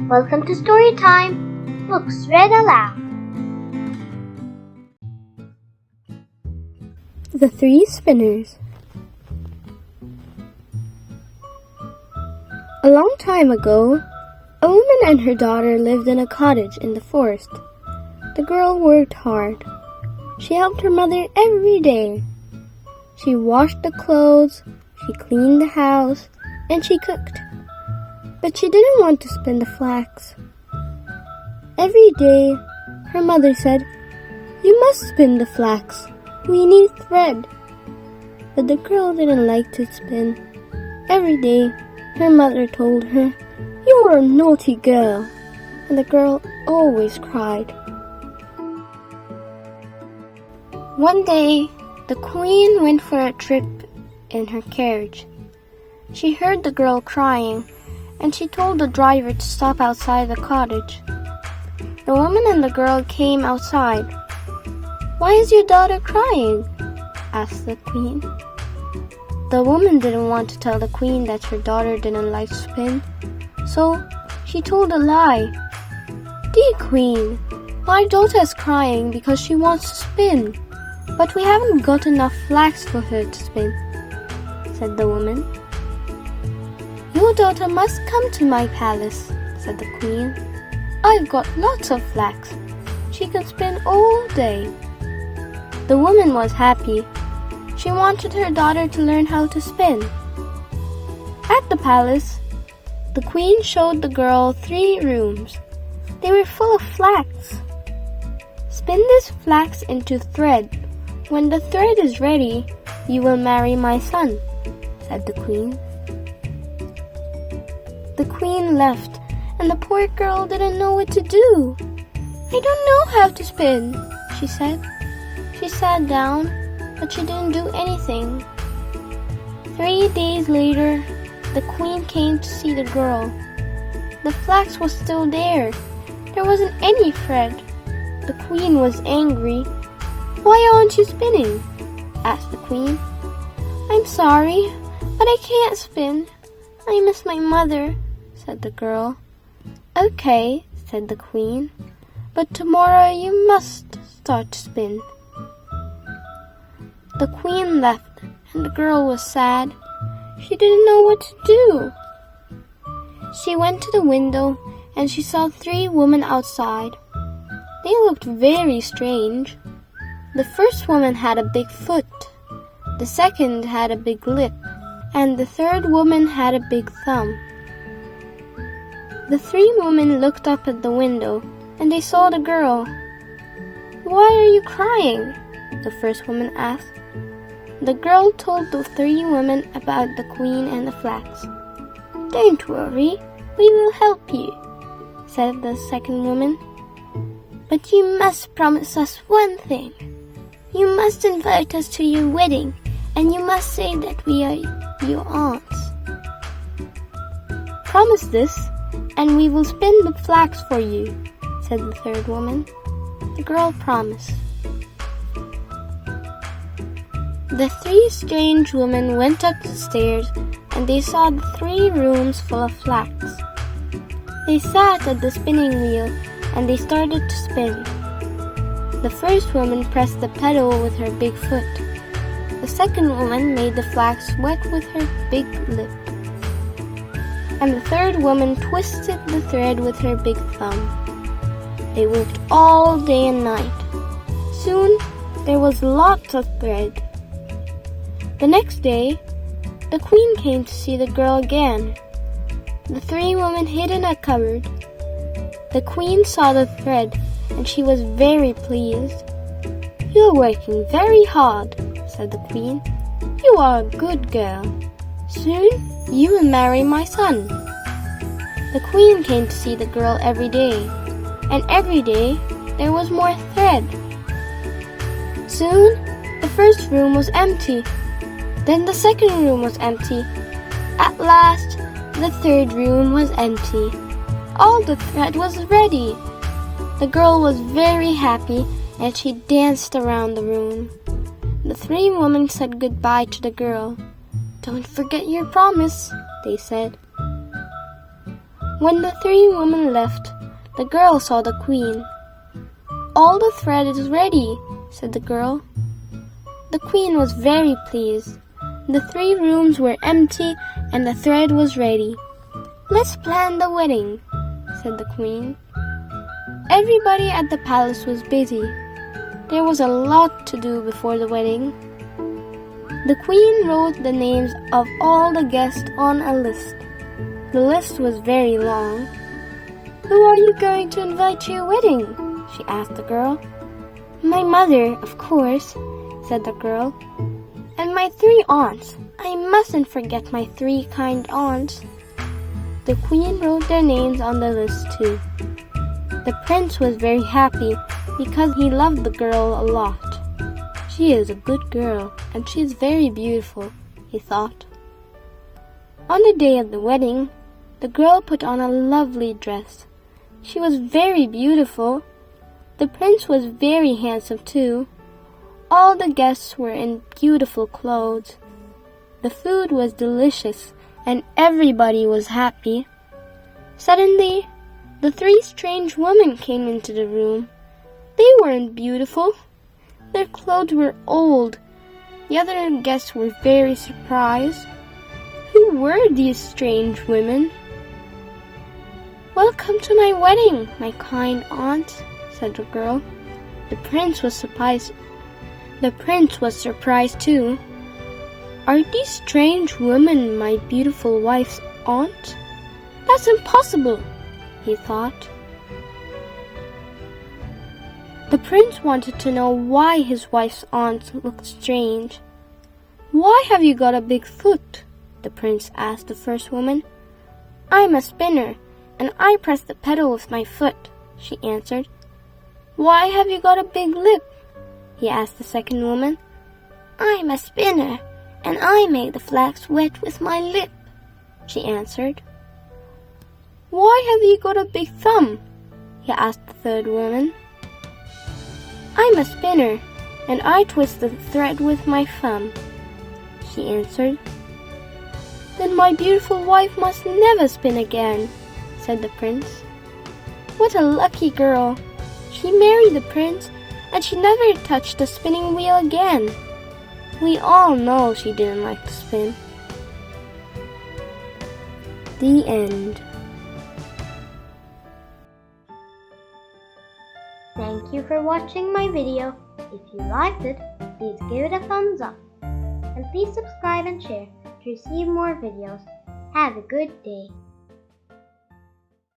Welcome to StoryTime, books read aloud. The Three Spinners. A long time ago, a woman and her daughter lived in a cottage in the forest. The girl worked hard. She helped her mother every day. She washed the clothes, she cleaned the house, and she cooked. But she didn't want to spin the flax. Every day, her mother said, "You must spin the flax. We need thread." But the girl didn't like to spin. Every day, her mother told her, "You're a naughty girl," and the girl always cried. One day, the queen went for a trip in her carriage. She heard the girl crying, and she told the driver to stop outside the cottage. The woman and the girl came outside. "Why is your daughter crying?" asked the queen. The woman didn't want to tell the queen that her daughter didn't like to spin, so she told a lie. "Dear queen, my daughter is crying because she wants to spin, but we haven't got enough flax for her to spin," said the woman. "Your daughter must come to my palace," said the queen. "I've got lots of flax. She can spin all day." The woman was happy. She wanted her daughter to learn how to spin. At the palace, the queen showed the girl 3 rooms. They were full of flax. "Spin this flax into thread. When the thread is ready, you will marry my son," said the queen. The queen left, and the poor girl didn't know what to do. "I don't know how to spin," she said. She sat down, but she didn't do anything. 3 days later, the queen came to see the girl. The flax was still there. There wasn't any thread. The queen was angry. "Why aren't you spinning?" asked the queen. "I'm sorry, but I can't spin. I miss my mother," said the girl. "Okay," said the queen, "but tomorrow you must start to spin." The queen left, and the girl was sad. She didn't know what to do. She went to the window, and she saw 3 women outside. They looked very strange. The first woman had a big foot, the second had a big lip, and the third woman had a big thumb. The 3 women looked up at the window, and they saw the girl. "Why are you crying?" the first woman asked. The girl told the 3 women about the queen and the flax. "Don't worry, we will help you," said the second woman. "But you must promise us one thing. You must invite us to your wedding, and you must say that we are your aunts." "Promise this, and we will spin the flax for you," said the third woman. The girl promised. The 3 strange women went up the stairs, and they saw the 3 rooms full of flax. They sat at the spinning wheel, and they started to spin. The first woman pressed the pedal with her big foot. The second woman made the flax wet with her big lip. And the third woman twisted the thread with her big thumb. They worked all day and night. Soon, there was lots of thread. The next day, the queen came to see the girl again. The 3 women hid in a cupboard. The queen saw the thread, and she was very pleased. "You're working very hard," said the queen. "You are a good girl. Soon, you will marry my son." The queen came to see the girl every day, and every day there was more thread. Soon, the first room was empty. Then the second room was empty. At last, the third room was empty. All the thread was ready. The girl was very happy, and she danced around the room. The 3 women said goodbye to the girl. "Don't forget your promise," they said. When the three women left, the girl saw the queen. "All the thread is ready," said the girl. The queen was very pleased. The 3 rooms were empty and the thread was ready. "Let's plan the wedding," said the queen. Everybody at the palace was busy. There was a lot to do before the wedding. The queen wrote the names of all the guests on a list. The list was very long. "Who are you going to invite to your wedding?" she asked the girl. "My mother, of course," said the girl. "And my 3 aunts. I mustn't forget my 3 kind aunts." The queen wrote their names on the list too. The prince was very happy because he loved the girl a lot. "She is a good girl and she is very beautiful," he thought. On the day of the wedding, the girl put on a lovely dress. She was very beautiful. The prince was very handsome too. All the guests were in beautiful clothes. The food was delicious and everybody was happy. Suddenly, the 3 strange women came into the room. They weren't beautiful. Their clothes were old. The other guests were very surprised. Who were these strange women? "Welcome to my wedding, my kind aunt," said the girl. The prince was surprised too. "Are these strange women my beautiful wife's aunt? That's impossible," he thought. The prince wanted to know why his wife's aunt looked strange. "Why have you got a big foot?" the prince asked the first woman. "I'm a spinner, and I press the pedal with my foot," she answered. "Why have you got a big lip?" he asked the second woman. "I'm a spinner, and I make the flax wet with my lip," she answered. "Why have you got a big thumb?" he asked the third woman. "I'm a spinner, and I twist the thread with my thumb," she answered. "Then my beautiful wife must never spin again," said the prince. "What a lucky girl! She married the prince, and she never touched the spinning wheel again. We all know she didn't like to spin." The end. Thank you for watching my video. If you liked it, please give it a thumbs up. And please subscribe and share to receive more videos. Have a good day.